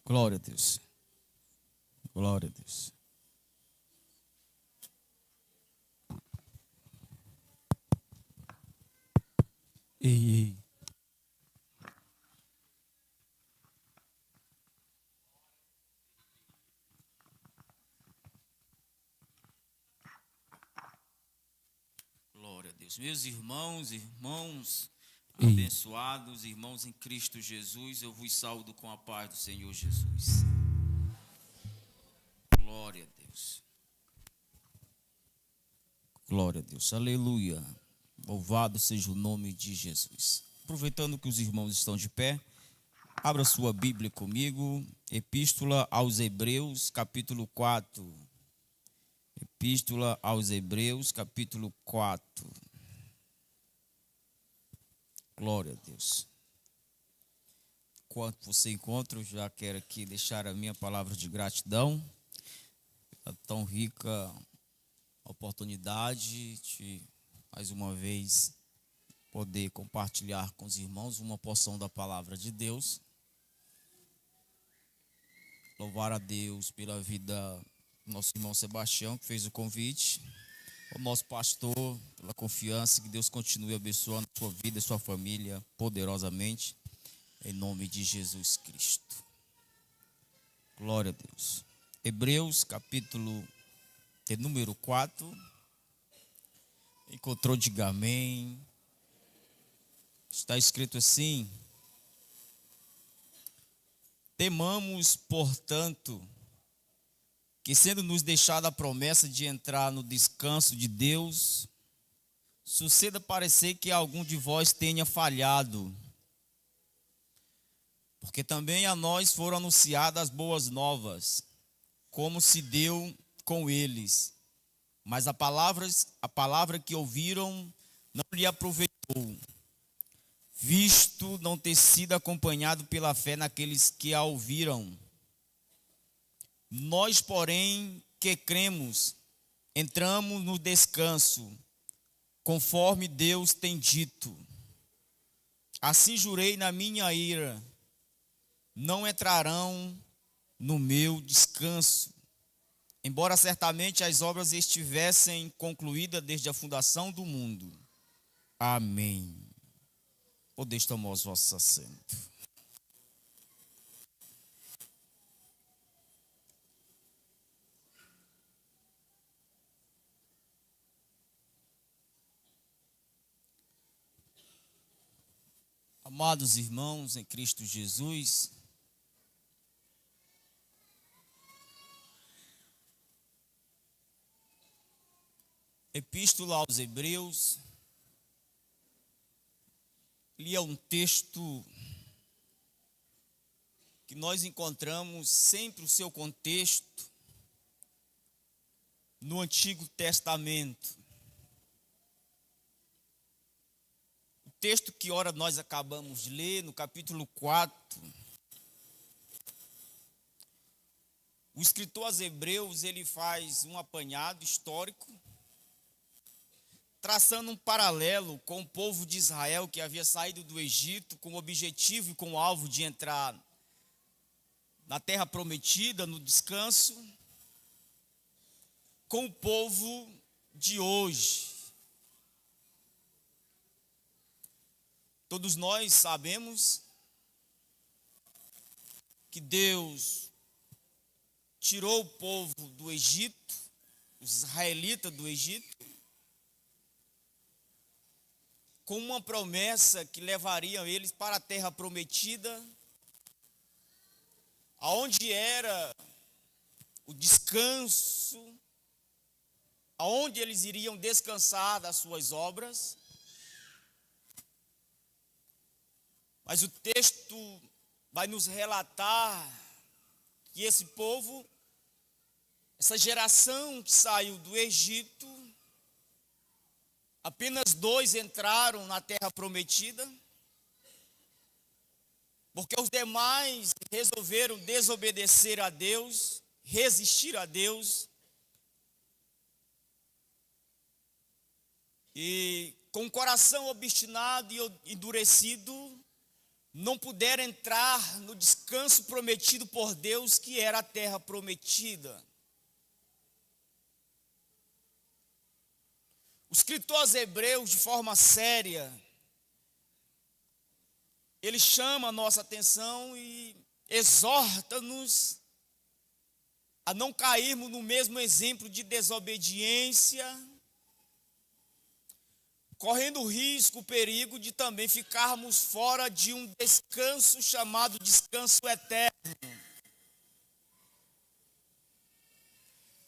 Glória a Deus. Glória a Deus. Ei. Glória a Deus. Meus irmãos abençoados, irmãos em Cristo Jesus, eu vos saúdo com a paz do Senhor Jesus. Glória a Deus. Glória a Deus. Aleluia. Louvado seja o nome de Jesus. Aproveitando que os irmãos estão de pé, abra sua Bíblia comigo. Epístola aos Hebreus, capítulo 4. Epístola aos Hebreus, capítulo 4. Glória a Deus. Enquanto você encontra, eu já quero aqui deixar a minha palavra de gratidão. É tão rica a oportunidade de, mais uma vez, poder compartilhar com os irmãos uma porção da palavra de Deus. Louvar a Deus pela vida do nosso irmão Sebastião, que fez o convite. O nosso pastor, pela confiança, que Deus continue abençoando a sua vida e sua família poderosamente, em nome de Jesus Cristo. Glória a Deus. Hebreus, capítulo de número 4. Encontrou, diga amém. Está escrito assim: temamos, portanto, que sendo nos deixada a promessa de entrar no descanso de Deus, suceda parecer que algum de vós tenha falhado. Porque também a nós foram anunciadas as boas novas, como se deu com eles. Mas a palavra que ouviram não lhe aproveitou, visto não ter sido acompanhado pela fé naqueles que a ouviram. Nós, porém, que cremos, entramos no descanso, conforme Deus tem dito. Assim jurei na minha ira, não entrarão no meu descanso, embora certamente as obras estivessem concluídas desde a fundação do mundo. Amém. Podeis tomar os vossos assentos. Amados irmãos em Cristo Jesus, Epístola aos Hebreus, ele é um texto que nós encontramos sempre o seu contexto no Antigo Testamento. O texto que ora nós acabamos de ler, no capítulo 4, o escritor aos Hebreus, ele faz um apanhado histórico, traçando um paralelo com o povo de Israel que havia saído do Egito com o objetivo e com o alvo de entrar na terra prometida, no descanso, com o povo de hoje. Todos nós sabemos que Deus tirou o povo do Egito, os israelitas do Egito, com uma promessa que levaria eles para a terra prometida, aonde era o descanso, aonde eles iriam descansar das suas obras. Mas o texto vai nos relatar que esse povo, essa geração que saiu do Egito, apenas 2 entraram na terra prometida, porque os demais resolveram desobedecer a Deus, resistir a Deus, e com o coração obstinado e endurecido, não puderam entrar no descanso prometido por Deus, que era a terra prometida. O escritor aos Hebreus, de forma séria, ele chama a nossa atenção e exorta-nos a não cairmos no mesmo exemplo de desobediência, correndo o risco, o perigo de também ficarmos fora de um descanso chamado descanso eterno.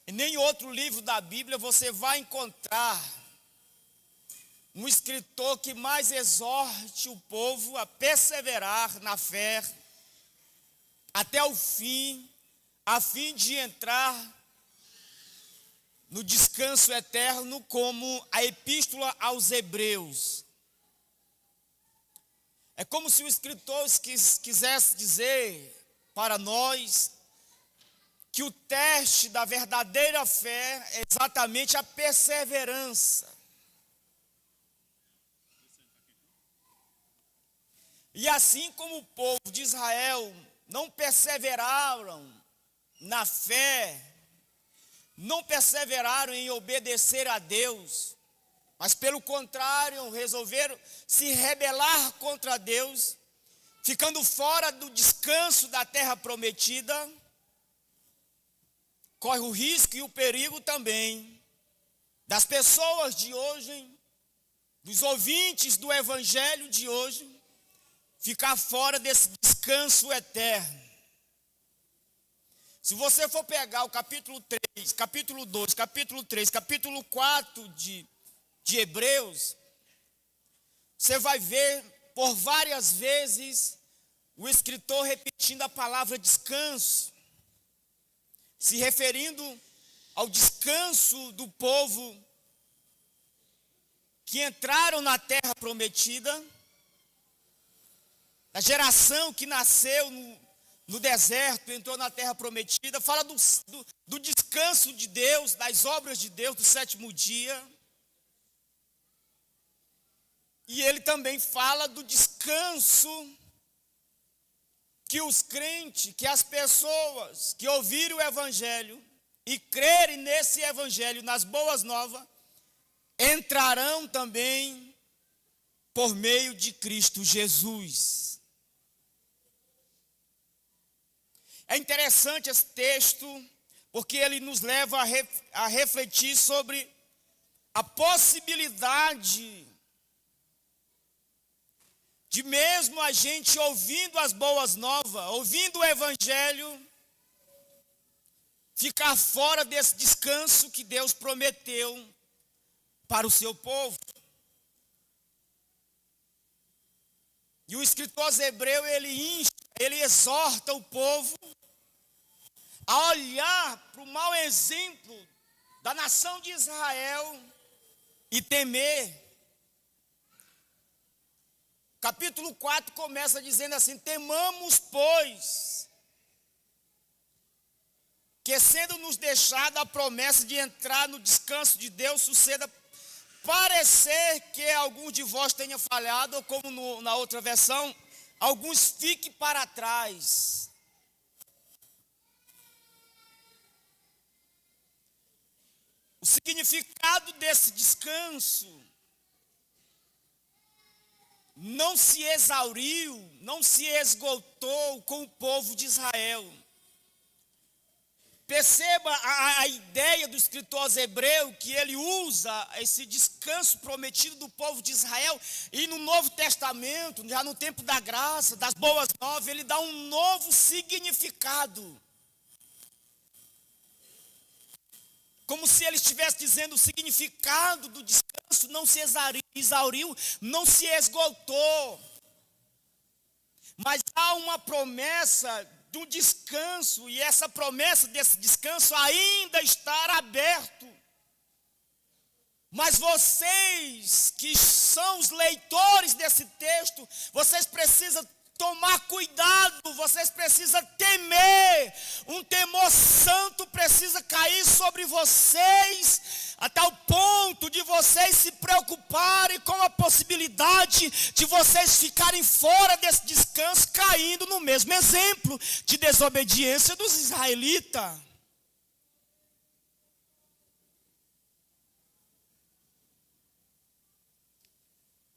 Em nenhum outro livro da Bíblia você vai encontrar um escritor que mais exorte o povo a perseverar na fé até o fim, a fim de entrar no descanso eterno, como a epístola aos Hebreus. É como se o escritor quisesse dizer para nós que o teste da verdadeira fé é exatamente a perseverança. E assim como o povo de Israel não perseveraram na fé, não perseveraram em obedecer a Deus, mas pelo contrário, resolveram se rebelar contra Deus, ficando fora do descanso da terra prometida, corre o risco e o perigo também das pessoas de hoje, dos ouvintes do evangelho de hoje, ficar fora desse descanso eterno. Se você for pegar o capítulo 3, capítulo 2, capítulo 3, capítulo 4 de Hebreus, você vai ver por várias vezes o escritor repetindo a palavra descanso, se referindo ao descanso do povo que entraram na terra prometida, da geração que nasceu no deserto, entrou na terra prometida. Fala do descanso de Deus, das obras de Deus, do sétimo dia. E ele também fala do descanso que os crentes, que as pessoas que ouvirem o evangelho e crerem nesse evangelho, nas boas novas, entrarão também por meio de Cristo Jesus. É interessante esse texto, porque ele nos leva a refletir sobre a possibilidade de mesmo a gente ouvindo as boas novas, ouvindo o evangelho, ficar fora desse descanso que Deus prometeu para o seu povo. E o escritor aos Hebreus, ele exorta o povo a olhar para o mau exemplo da nação de Israel e temer. Capítulo 4 começa dizendo assim: temamos, pois, que sendo nos deixada a promessa de entrar no descanso de Deus, suceda parecer que algum de vós tenha falhado, ou como na outra versão, alguns fiquem para trás. O significado desse descanso não se exauriu, não se esgotou com o povo de Israel. Perceba a ideia do escritor aos Hebreus, que ele usa esse descanso prometido do povo de Israel, e no Novo Testamento, já no tempo da graça, das boas novas, ele dá um novo significado. Como se ele estivesse dizendo: o significado do descanso não se exauriu, não se esgotou. Mas há uma promessa do descanso, e essa promessa desse descanso ainda está aberto. Mas vocês que são os leitores desse texto, vocês precisam tomar cuidado, vocês precisam temer, um temor santo precisa cair sobre vocês, até o ponto de vocês se preocuparem com a possibilidade de vocês ficarem fora desse descanso, caindo no mesmo exemplo de desobediência dos israelitas.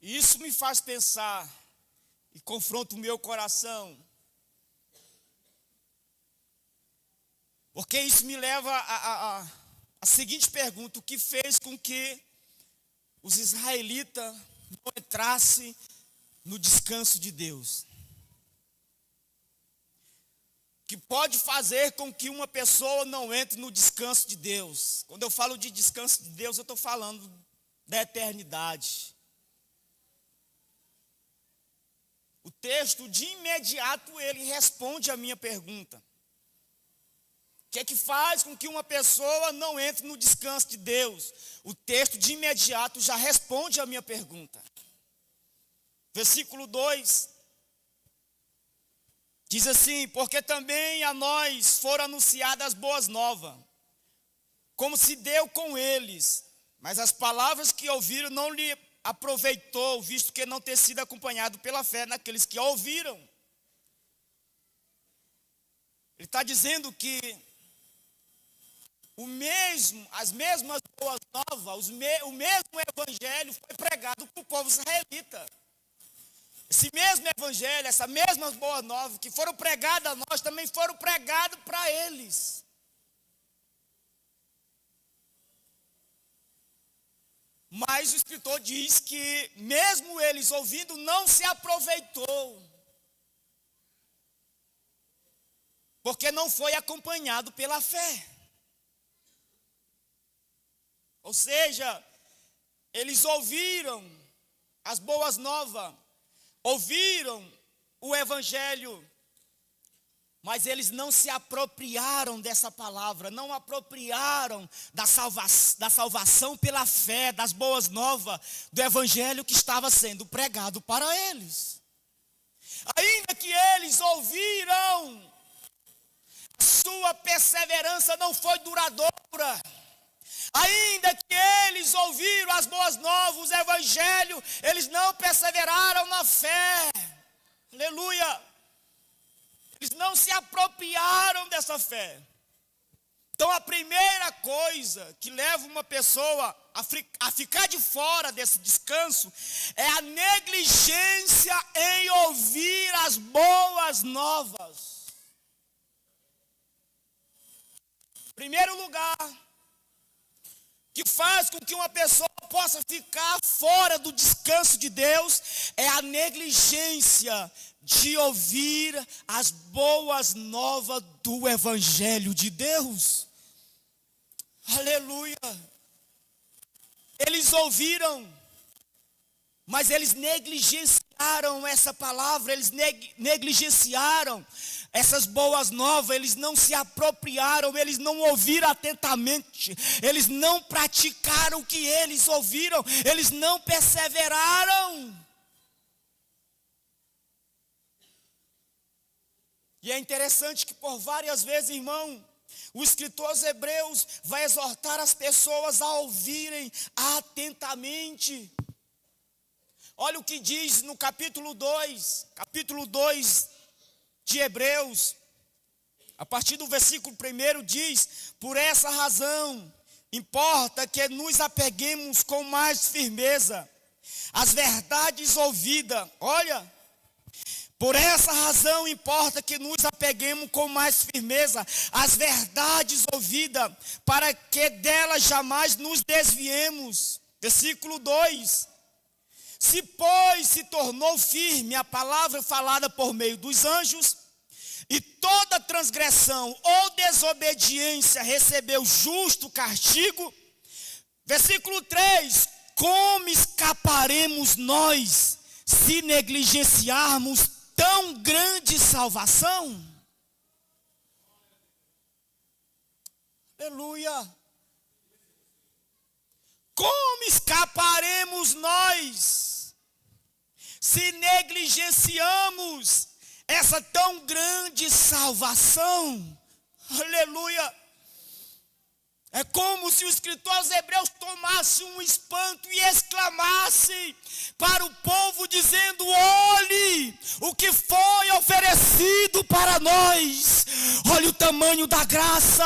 Isso me faz pensar e confronta o meu coração, porque isso me leva a seguinte pergunta: o que fez com que os israelitas não entrassem no descanso de Deus? O que pode fazer com que uma pessoa não entre no descanso de Deus? Quando eu falo de descanso de Deus, eu estou falando da eternidade. O texto, de imediato, ele responde a minha pergunta. O que é que faz com que uma pessoa não entre no descanso de Deus? O texto, de imediato, já responde a minha pergunta. Versículo 2. Diz assim: porque também a nós foram anunciadas as boas novas, como se deu com eles, mas as palavras que ouviram não lhe aproveitou, visto que não ter sido acompanhado pela fé naqueles que ouviram. Ele está dizendo que as mesmas boas novas, o mesmo evangelho foi pregado para o povo israelita. Esse mesmo evangelho, essa mesma boa nova que foram pregadas a nós, também foram pregadas para eles. Mas o escritor diz que, mesmo eles ouvindo, não se aproveitou, porque não foi acompanhado pela fé. Ou seja, eles ouviram as boas novas, ouviram o evangelho, mas eles não se apropriaram dessa palavra, não apropriaram da salvação pela fé, das boas novas, do evangelho que estava sendo pregado para eles. Ainda que eles ouviram, a sua perseverança não foi duradoura. Ainda que eles ouviram as boas novas, o evangelho, eles não perseveraram na fé. Aleluia! Eles não se apropriaram dessa fé. Então a primeira coisa que leva uma pessoa a ficar de fora desse descanso é a negligência em ouvir as boas novas. Primeiro lugar que faz com que uma pessoa possa ficar fora do descanso de Deus é a negligência de ouvir as boas novas do evangelho de Deus. Aleluia! Eles ouviram, mas eles negligenciaram essa palavra, eles negligenciaram essas boas novas, eles não se apropriaram, eles não ouviram atentamente, eles não praticaram o que eles ouviram, eles não perseveraram. E é interessante que por várias vezes, irmão, o escritor aos Hebreus vai exortar as pessoas a ouvirem atentamente. Olha o que diz no capítulo 2 de Hebreus, a partir do versículo 1 diz: por essa razão, importa que nos apeguemos com mais firmeza às verdades ouvidas. Olha, por essa razão importa que nos apeguemos com mais firmeza às verdades ouvidas, para que delas jamais nos desviemos. Versículo 2. Se, pois, se tornou firme a palavra falada por meio dos anjos, e toda transgressão ou desobediência recebeu justo castigo. Versículo 3. Como escaparemos nós se negligenciarmos tão grande salvação? Aleluia! Como escaparemos nós se negligenciamos essa tão grande salvação? Aleluia! É como se o escritor aos Hebreus tomasse um espanto e exclamasse para o povo dizendo: olhe o que foi oferecido para nós. Olha o tamanho da graça,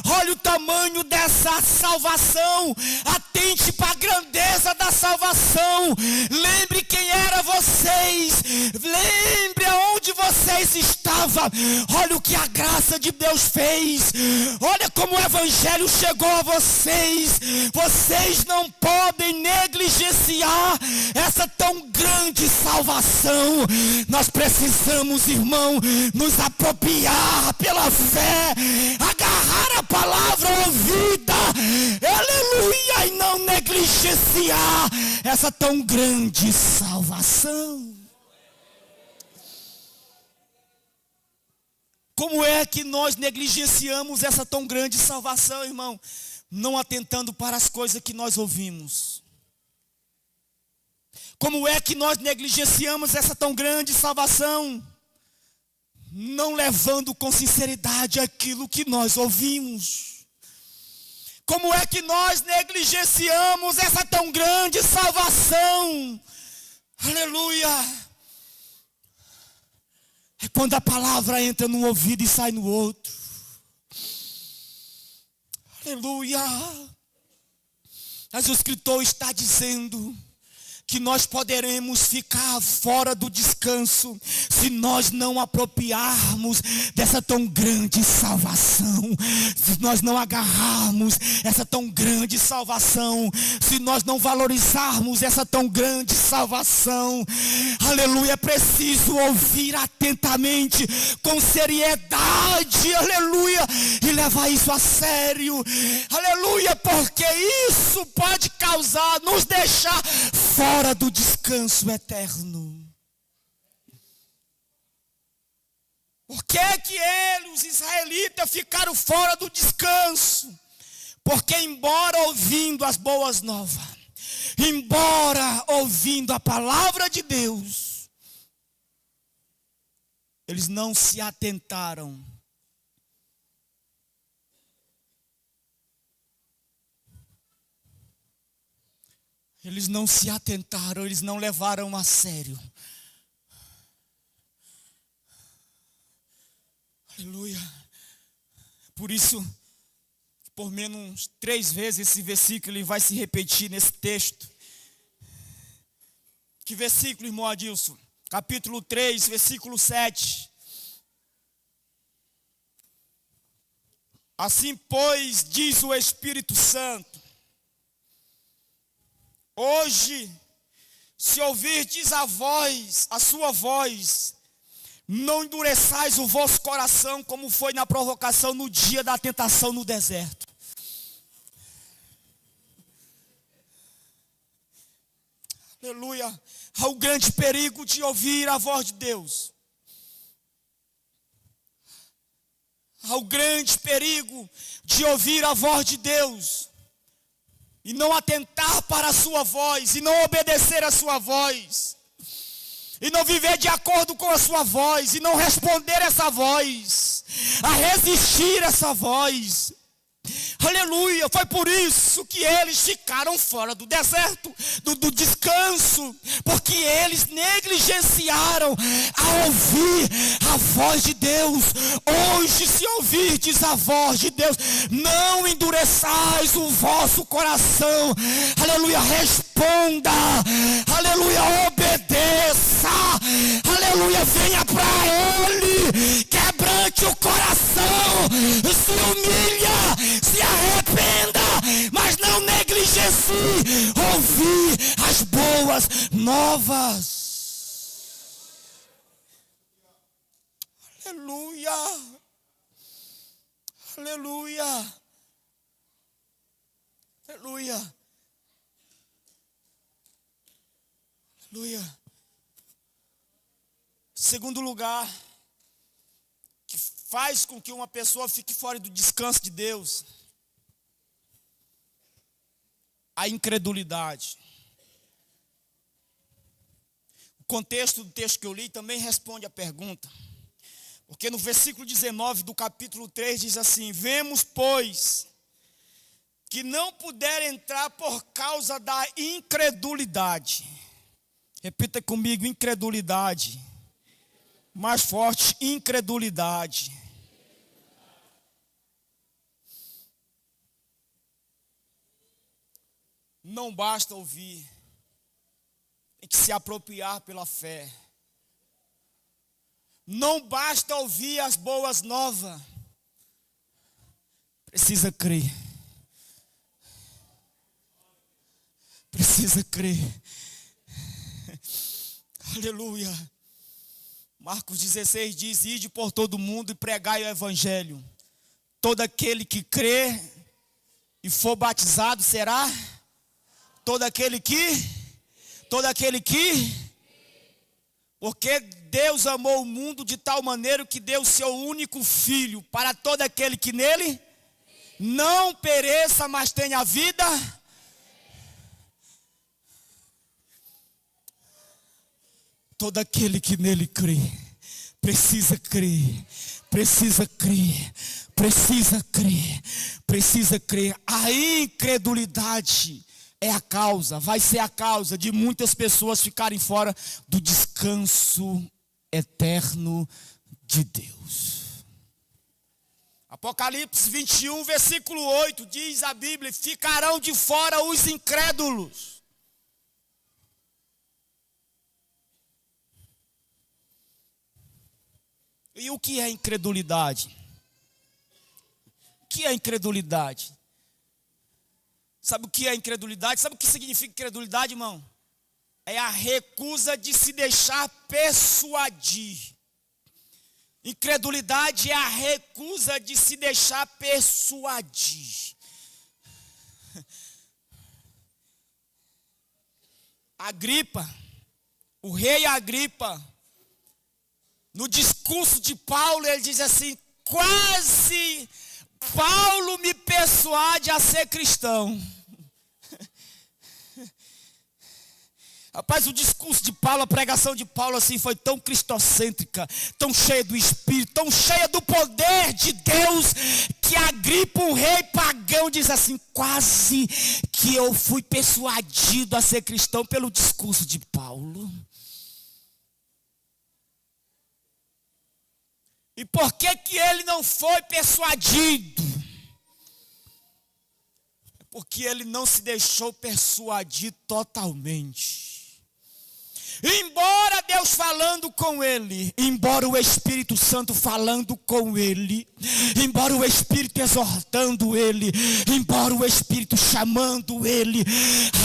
olha o tamanho dessa salvação. Atente para a grandeza da salvação. Lembre quem era vocês, lembre aonde vocês estavam. Olha o que a graça de Deus fez. Olha como o evangelho chegou a vocês. Vocês não podem negligenciar essa tão grande salvação. Nós precisamos, irmão, nos apropriar pela fé, agarrar a palavra ouvida, aleluia, e não negligenciar essa tão grande salvação. Como é que nós negligenciamos essa tão grande salvação, irmão? Não atentando para as coisas que nós ouvimos. Como é que nós negligenciamos essa tão grande salvação? Não levando com sinceridade aquilo que nós ouvimos. Como é que nós negligenciamos essa tão grande salvação? Aleluia! É quando a palavra entra num ouvido e sai no outro. Aleluia! Mas o escritor está dizendo que nós poderemos ficar fora do descanso se nós não apropriarmos dessa tão grande salvação, se nós não agarrarmos essa tão grande salvação, se nós não valorizarmos essa tão grande salvação. Aleluia, é preciso ouvir atentamente, com seriedade, aleluia, e levar isso a sério, aleluia, porque isso pode causar, nos deixar fora do descanso eterno. Por que que os israelitas, ficaram fora do descanso? Porque embora ouvindo as boas novas, embora ouvindo a palavra de Deus, eles não se atentaram Eles não se atentaram, eles não levaram a sério. Aleluia. Por isso, por menos 3 vezes esse versículo ele vai se repetir nesse texto. Que versículo, irmão Adilson? Capítulo 3, versículo 7. Assim, pois, diz o Espírito Santo: hoje, se ouvirdes a sua voz, não endureçais o vosso coração, como foi na provocação no dia da tentação no deserto. Aleluia. Há o grande perigo de ouvir a voz de Deus. Há o grande perigo de ouvir a voz de Deus e não atentar para a sua voz, e não obedecer a sua voz, e não viver de acordo com a sua voz, e não responder essa voz, a resistir essa voz. Aleluia, foi por isso que eles ficaram fora do deserto, do descanso, porque eles negligenciaram a ouvir a voz de Deus. Hoje, se ouvirdes a voz de Deus, não endureçais o vosso coração. Aleluia, responda, aleluia, obedeça, aleluia, venha para Ele, quebrante o coração, se humilha, se arrependa, mas não negligencie ouvir as boas novas. Aleluia, aleluia, aleluia, aleluia. Segundo lugar, que faz com que uma pessoa fique fora do descanso de Deus: a incredulidade. O contexto do texto que eu li também responde à pergunta. Porque no versículo 19 do capítulo 3 diz assim: vemos, pois, que não puderam entrar por causa da incredulidade. Repita comigo, incredulidade. Mais forte, incredulidade. Não basta ouvir, tem que se apropriar pela fé. Não basta ouvir as boas novas, precisa crer. Precisa crer. Aleluia. Marcos 16 diz: ide por todo mundo e pregai o evangelho. Todo aquele que crê e for batizado será. Todo aquele que. Porque Deus amou o mundo de tal maneira que deu o seu único filho, para todo aquele que nele não pereça, mas tenha vida. Todo aquele que nele crê, precisa crer, precisa crer, precisa crer, precisa crer. A incredulidade é a causa, vai ser a causa de muitas pessoas ficarem fora do descanso eterno de Deus. Apocalipse 21, versículo 8, diz a Bíblia: ficarão de fora os incrédulos. E o que é incredulidade? O que é incredulidade? Sabe o que é incredulidade? Sabe o que significa incredulidade, irmão? É a recusa de se deixar persuadir. Incredulidade é a recusa de se deixar persuadir. Agripa, o rei Agripa, no discurso de Paulo, ele diz assim: quase Paulo me persuade a ser cristão. Rapaz, o discurso de Paulo, a pregação de Paulo assim foi tão cristocêntrica, tão cheia do Espírito, tão cheia do poder de Deus, que Agripa, um rei pagão, diz assim: quase que eu fui persuadido a ser cristão pelo discurso de Paulo. E por que que ele não foi persuadido? Porque ele não se deixou persuadir totalmente. Embora Deus falando com ele, embora o Espírito Santo falando com ele, embora o Espírito exortando ele, embora o Espírito chamando ele,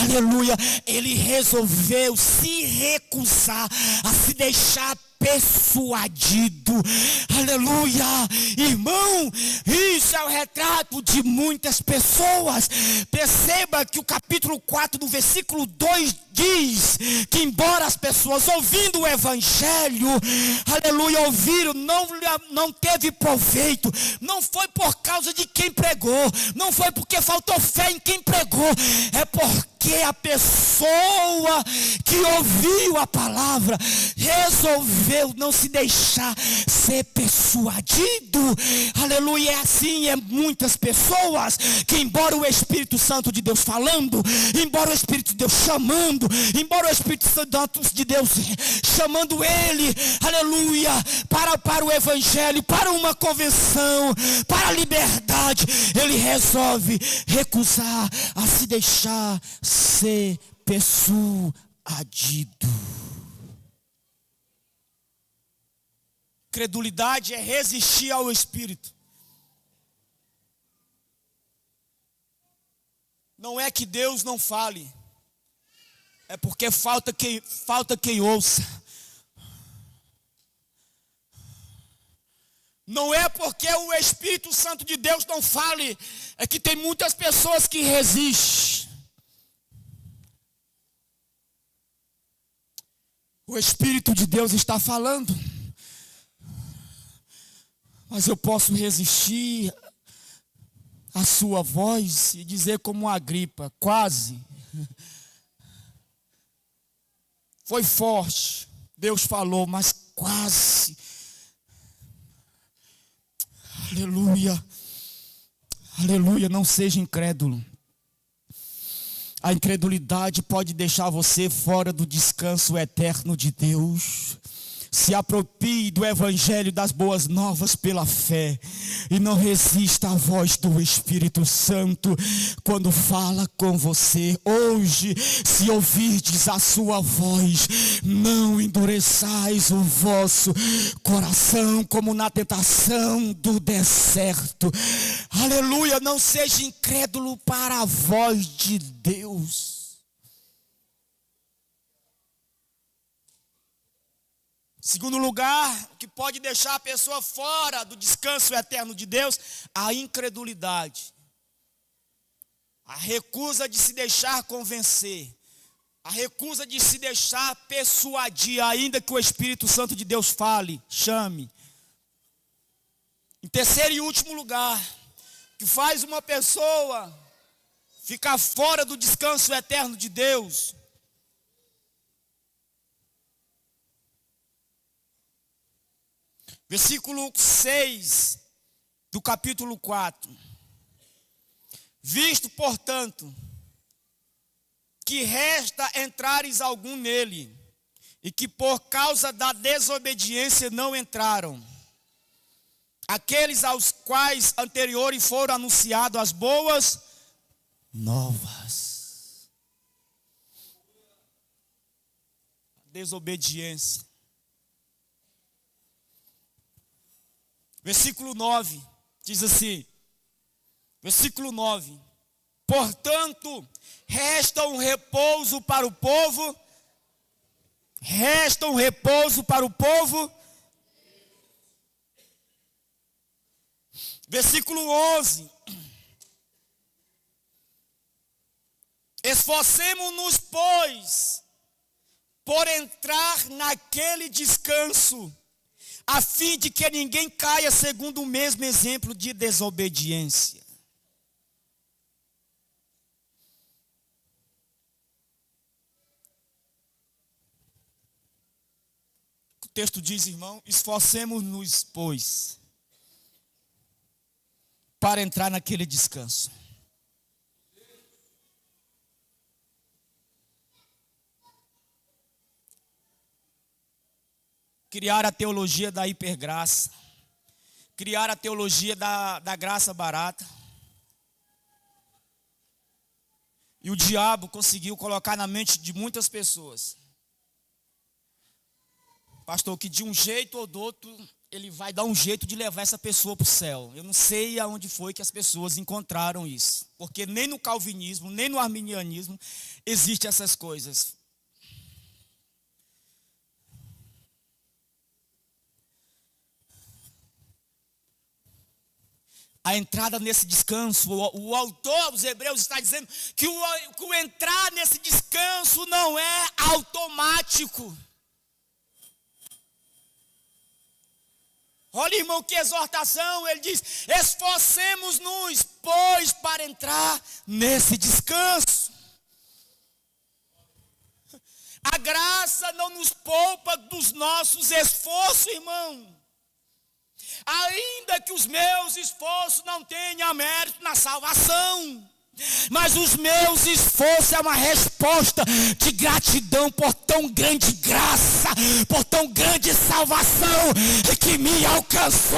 aleluia, ele resolveu se recusar a se deixar persuadido, aleluia, irmão, isso é o retrato de muitas pessoas. Perceba que o capítulo 4 do versículo 2 diz que embora as pessoas ouvindo o evangelho, aleluia, ouviram, não teve proveito, não foi por causa de quem pregou, não foi porque faltou fé em quem pregou, é porque a pessoa que ouviu a palavra resolveu não se deixar ser persuadido. Aleluia, é assim, é muitas pessoas que embora o Espírito Santo de Deus falando, embora o Espírito de Deus chamando, embora o Espírito Santo de Deus chamando ele, aleluia, para o evangelho, para uma convenção, para a liberdade, ele resolve recusar a se deixar ser persuadido. Credulidade é resistir ao Espírito. Não é que Deus não fale, é porque falta quem ouça. Não é porque o Espírito Santo de Deus não fale, é que tem muitas pessoas que resistem. O Espírito de Deus está falando, mas eu posso resistir à sua voz e dizer como Agripa: quase. Foi forte, Deus falou, mas quase. Aleluia, aleluia, não seja incrédulo. A incredulidade pode deixar você fora do descanso eterno de Deus. Se aproprie do evangelho das boas novas pela fé e não resista à voz do Espírito Santo quando fala com você. Hoje, se ouvirdes a sua voz, não endureçais o vosso coração como na tentação do deserto. Aleluia, não seja incrédulo para a voz de Deus. Segundo lugar, o que pode deixar a pessoa fora do descanso eterno de Deus, a incredulidade. A recusa de se deixar convencer. A recusa de se deixar persuadir, ainda que o Espírito Santo de Deus fale, chame. Em terceiro e último lugar, o que faz uma pessoa ficar fora do descanso eterno de Deus, versículo 6 do capítulo 4. Visto, portanto, que resta entrares algum nele, e que por causa da desobediência não entraram, aqueles aos quais anteriores foram anunciadas as boas novas. Desobediência. Versículo 9, diz assim, versículo 9, portanto, resta um repouso para o povo, versículo 11, esforcemo-nos, pois, por entrar naquele descanso, a fim de que ninguém caia segundo o mesmo exemplo de desobediência. O texto diz, irmão, esforcemo-nos, pois, para entrar naquele descanso. Criar a teologia da hipergraça. Criar a teologia da graça barata. E o diabo conseguiu colocar na mente de muitas pessoas, pastor, que de um jeito ou do outro, ele vai dar um jeito de levar essa pessoa para o céu. Eu não sei aonde foi que as pessoas encontraram isso. Porque nem no calvinismo, nem no arminianismo, existem essas coisas. A entrada nesse descanso, o autor dos Hebreus está dizendo que o entrar nesse descanso não é automático. Olha, irmão, que exortação. Ele diz, esforcemos-nos, pois, para entrar nesse descanso. A graça não nos poupa dos nossos esforços, irmão. Ainda que os meus esforços não tenham mérito na salvação, mas os meus esforços é uma resposta de gratidão por tão grande graça, por tão grande salvação que me alcançou.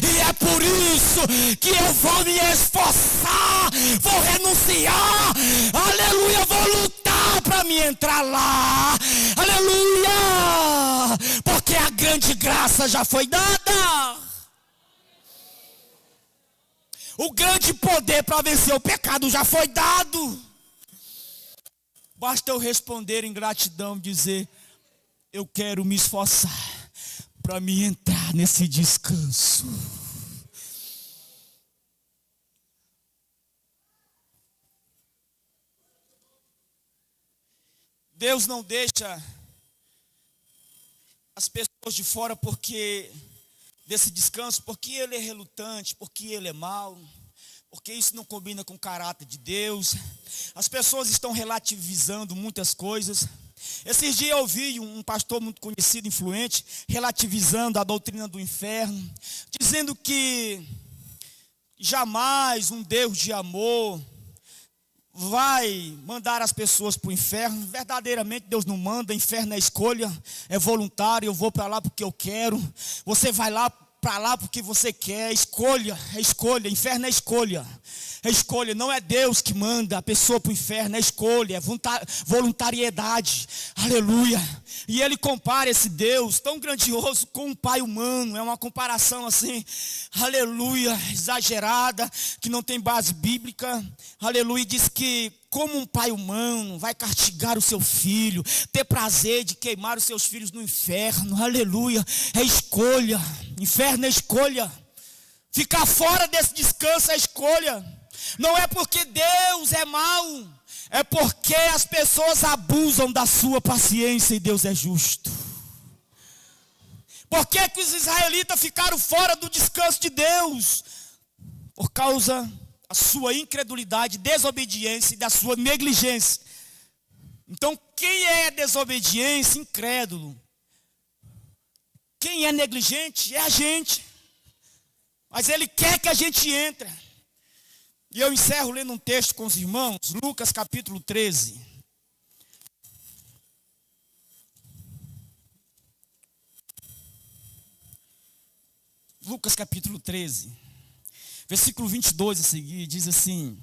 E é por isso que eu vou me esforçar, vou renunciar, aleluia, vou lutar para me entrar lá, aleluia, porque a grande graça já foi dada. O grande poder para vencer o pecado já foi dado. Basta eu responder em gratidão e dizer, eu quero me esforçar para me entrar nesse descanso. Deus não deixa as pessoas de fora porque desse descanso, porque ele é relutante, porque ele é mau, porque isso não combina com o caráter de Deus. As pessoas estão relativizando muitas coisas. Esses dias eu ouvi um pastor muito conhecido, influente, relativizando a doutrina do inferno, dizendo que jamais um Deus de amor vai mandar as pessoas para o inferno. Verdadeiramente Deus não manda, inferno é escolha, é voluntário. Eu vou para lá porque eu quero, você vai lá para lá porque você quer. É escolha, inferno é escolha. É escolha, não é Deus que manda a pessoa para o inferno, é escolha, é voluntariedade, aleluia. E ele compara esse Deus tão grandioso com um pai humano, é uma comparação assim, aleluia, exagerada, que não tem base bíblica, aleluia. E diz que como um pai humano vai castigar o seu filho, ter prazer de queimar os seus filhos no inferno, aleluia, é escolha, inferno é escolha, ficar fora desse descanso é escolha. Não é porque Deus é mau, é porque as pessoas abusam da sua paciência e Deus é justo. Por que que os israelitas ficaram fora do descanso de Deus? Por causa da sua incredulidade, desobediência e da sua negligência. Então, quem é desobediente, incrédulo, quem é negligente é a gente. Mas Ele quer que a gente entre. E eu encerro lendo um texto com os irmãos, Lucas capítulo 13. Lucas capítulo 13, versículo 22 a seguir, diz assim,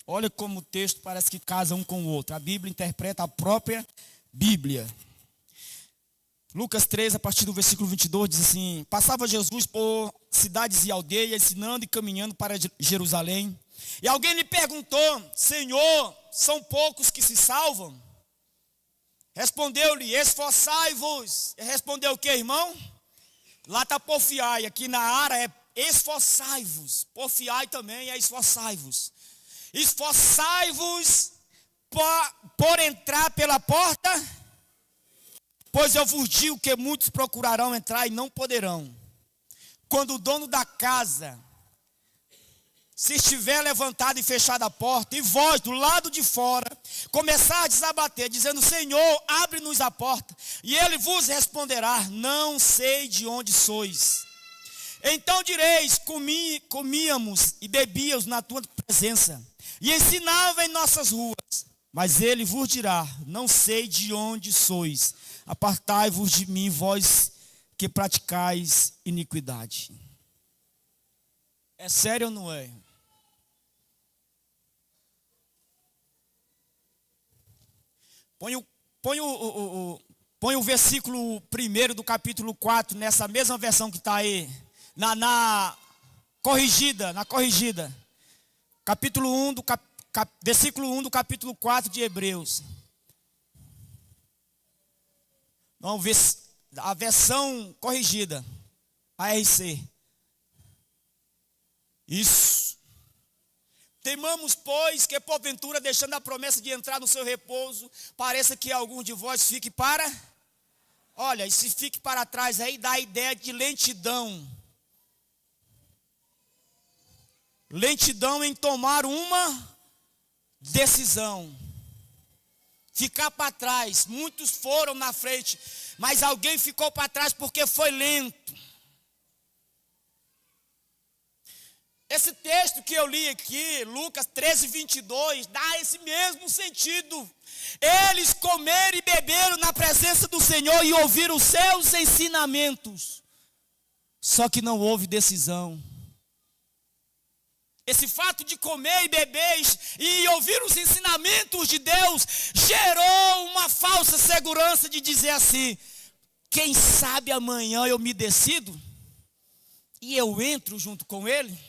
olha como o texto parece que casa um com o outro. A Bíblia interpreta a própria Bíblia. Lucas 13, a partir do versículo 22, diz assim, passava Jesus por cidades e aldeias, ensinando e caminhando para Jerusalém. E alguém lhe perguntou, Senhor, são poucos que se salvam? Respondeu-lhe, esforçai-vos. Respondeu o que, irmão? Lá está porfiai, aqui na área é esforçai-vos. Porfiai também é esforçai-vos. Esforçai-vos por entrar pela porta, pois eu vos digo que muitos procurarão entrar e não poderão. Quando o dono da casa se estiver levantado e fechada a porta, e vós do lado de fora começardes a bater, dizendo, Senhor, abre-nos a porta, e ele vos responderá, não sei de onde sois. Então direis, comíamos e bebíamos na tua presença, e ensinava em nossas ruas. Mas ele vos dirá, não sei de onde sois, apartai-vos de mim, vós que praticais iniquidade. É sério ou não é? Põe o versículo 1 do capítulo 4, nessa mesma versão que está aí, na corrigida. Capítulo 1, versículo 1 do capítulo 4 de Hebreus. Não, a versão corrigida, ARC. Isso. Temamos, pois, que porventura, deixando a promessa de entrar no seu repouso, pareça que algum de vós fique para... Olha, e se fique para trás aí, dá a ideia de lentidão. Lentidão em tomar uma decisão. Ficar para trás. Muitos foram na frente, mas alguém ficou para trás porque foi lento. Esse texto que eu li aqui, Lucas 13, 22, dá esse mesmo sentido. Eles comeram e beberam na presença do Senhor e ouviram os seus ensinamentos. Só que não houve decisão. Esse fato de comer e beber e ouvir os ensinamentos de Deus gerou uma falsa segurança de dizer assim, quem sabe amanhã eu me decido e eu entro junto com ele.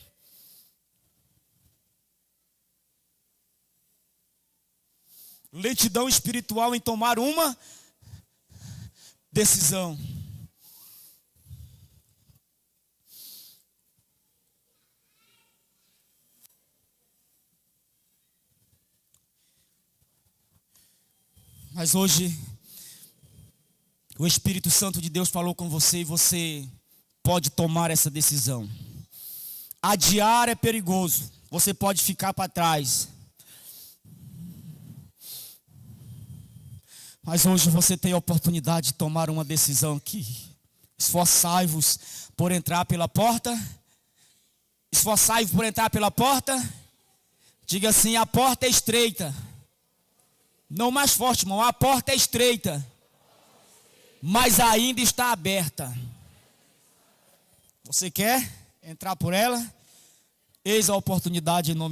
Lentidão espiritual em tomar uma decisão. Mas hoje, o Espírito Santo de Deus falou com você e você pode tomar essa decisão. Adiar é perigoso, você pode ficar para trás. Mas hoje você tem a oportunidade de tomar uma decisão aqui. Esforçai-vos por entrar pela porta. Esforçai-vos por entrar pela porta. Diga assim: a porta é estreita. Não, mais forte, irmão. A porta é estreita, mas ainda está aberta. Você quer entrar por ela? Eis a oportunidade em nome